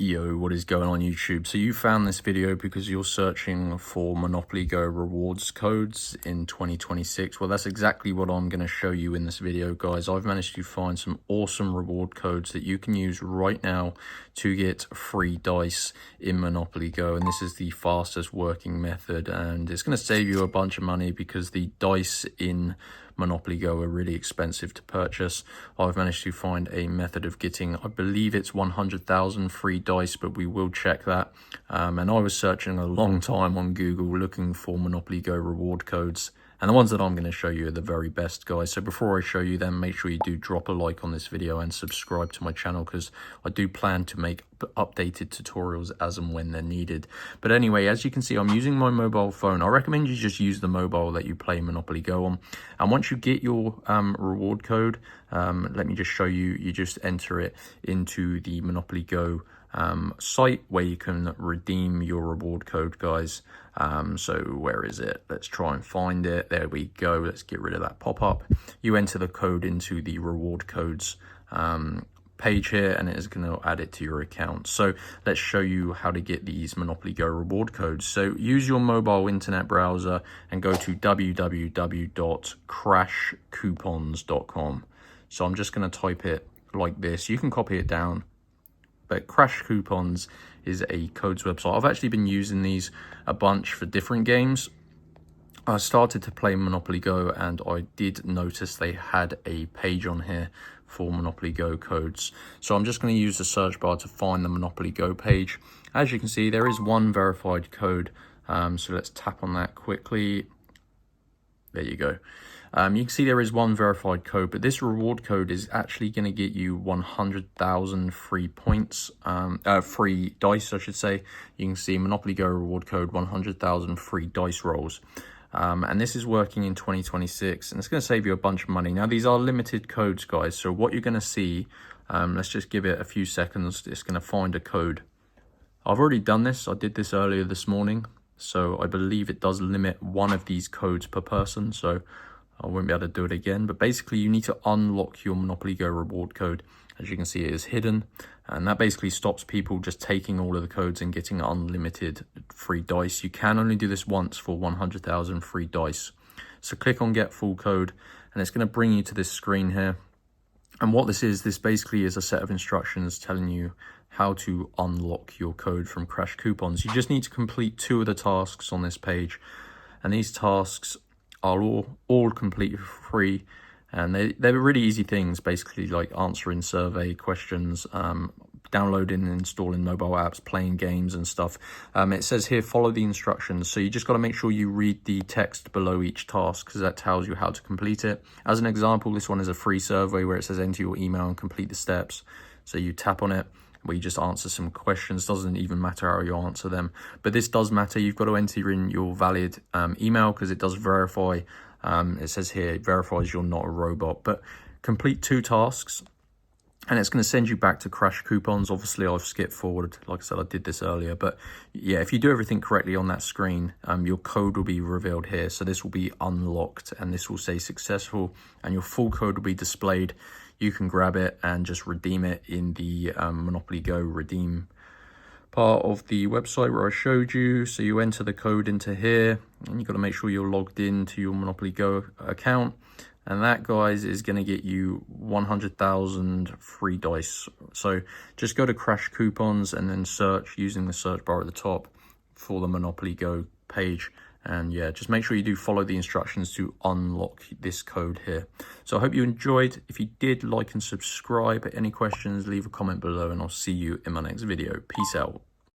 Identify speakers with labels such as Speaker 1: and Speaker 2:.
Speaker 1: Yo, what is going on YouTube? So you found this video because you're searching for Monopoly Go rewards codes in 2026. Well, that's exactly what I'm going to show you in this video, guys. I've managed to find some awesome reward codes that you can use right now to get free dice in Monopoly Go. And this is the fastest working method, and it's going to save you a bunch of money because the dice in Monopoly Go are really expensive to purchase. I've managed to find a method of getting, I believe it's 100,000 free dice, but we will check that. And I was searching a long time on Google looking for Monopoly Go reward codes. And the ones that I'm going to show you are the very best, guys. So before I show you them, make sure you do drop a like on this video and subscribe to my channel, because I do plan to make updated tutorials as and when they're needed. But anyway, as you can see, I'm using my mobile phone. I recommend you just use the mobile that you play Monopoly Go on. And once you get your reward code, let me just show you. You just enter it into the Monopoly Go site where you can redeem your reward code, guys. So where is it? Let's try and find it. There we go. Let's get rid of that pop-up. You enter the code into the reward codes page here, and it is going to add it to your account. So let's show you how to get these Monopoly Go reward codes. So use your mobile internet browser and go to www.crashcoupons.com. So I'm just going to type it like this. You can copy it down, but Crash Coupons is a codes website. I've actually been using these a bunch for different games. I started to play Monopoly Go and I did notice they had a page on here for Monopoly Go codes. So I'm just going to use the search bar to find the Monopoly Go page. As you can see, there is one verified code. So let's tap on that quickly. There you go. You can see there is one verified code, but this reward code is actually going to get you 100,000 free points, free dice, I should say. You can see Monopoly Go reward code, 100,000 free dice rolls. And this is working in 2026, and it's going to save you a bunch of money. Now, these are limited codes, guys. So what you're going to see, let's just give it a few seconds. It's going to find a code. I've already done this. I did this earlier this morning. So I believe it does limit one of these codes per person. So I won't be able to do it again, but basically you need to unlock your Monopoly Go reward code. As you can see, it is hidden, and that basically stops people just taking all of the codes and getting unlimited free dice. You can only do this once for 100,000 free dice. So click on get full code, and it's going to bring you to this screen here. And what this basically is a set of instructions telling you how to unlock your code from Crash Coupons. You just need to complete 2 of the tasks on this page, and these tasks are all completely free, and they're really easy things, basically like answering survey questions, downloading and installing mobile apps, playing games and stuff. It says here, follow the instructions. So you just got to make sure you read the text below each task, because that tells you how to complete it. As an example, this one is a free survey where it says enter your email and complete the steps. So you tap on it, where you just answer some questions. Doesn't even matter how you answer them, but this does matter. You've got to enter in your valid email, because it does verify. It says here, it verifies you're not a robot. But complete 2 tasks, and it's going to send you back to Crash Coupons. Obviously, I've skipped forward. Like I said, I did this earlier. But yeah, if you do everything correctly on that screen, your code will be revealed here. So this will be unlocked, and this will say successful, and your full code will be displayed. You can grab it and just redeem it in the Monopoly Go redeem part of the website where I showed you. So you enter the code into here, and you've got to make sure you're logged into your Monopoly Go account. And that, guys, is going to get you 100,000 free dice. So just go to Crash Coupons and then search using the search bar at the top for the Monopoly Go page. And yeah, just make sure you do follow the instructions to unlock this code here. So I hope you enjoyed. If you did, like and subscribe. Any questions, leave a comment below, and I'll see you in my next video. Peace out.